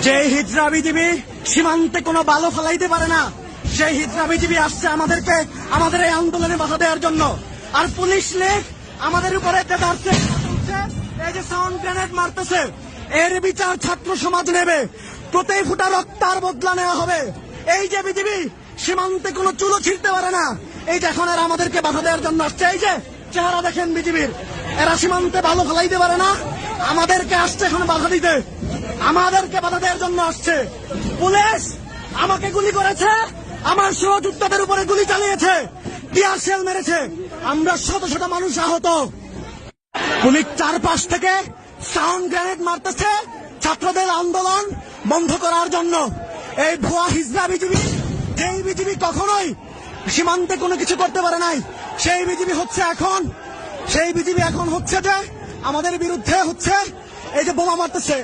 যে হিজড়া বিজিবি সীমান্তে কোনো বালু ফেলাইতে পারে না, সেই হিজড়া বিজিবি আসছে আমাদের এই আন্দোলনে বাধা দেওয়ার জন্য। আর পুলিশ লীগ আমাদের উপরে এই যে সাউন্ড গ্রেনেড মারতেছে, এর বিচার ছাত্র সমাজ নেবে। প্রতি ফুটা রক্তার বদলা নেওয়া হবে। এই যে বিজিবি সীমান্তে কোনো চুলো ছিঁড়তে পারে না, এই যে এখন এরা আমাদেরকে বাধা দেওয়ার জন্য আসছে। এই যে চেহারা দেখেন বিজিবির, এরা সীমান্তে বালু ফেলাইতে পারে না, আমাদেরকে আসছে এখন বাধা দিতে, আমাদেরকে বাধা দেওয়ার জন্য আসছে। পুলিশ আমাকে গুলি করেছে, আমার সহযোদ্ধাদের উপরে গুলি চালিয়েছে, টিয়ার শেল মেরেছে, আমরা শত শত মানুষ আহত। পুলিশ চারপাশ থেকে সাউন্ড গ্রেনেড মারতেছে ছাত্রদের আন্দোলন বন্ধ করার জন্য। এই ভুয়া হিজড়া বিজিবি, যেই বিজিবি কখনোই সীমান্তে কোনো কিছু করতে পারে নাই, সেই বিজিবি এখন হচ্ছে যে আমাদের বিরুদ্ধে হচ্ছে এই যে বোমা মারতেছে।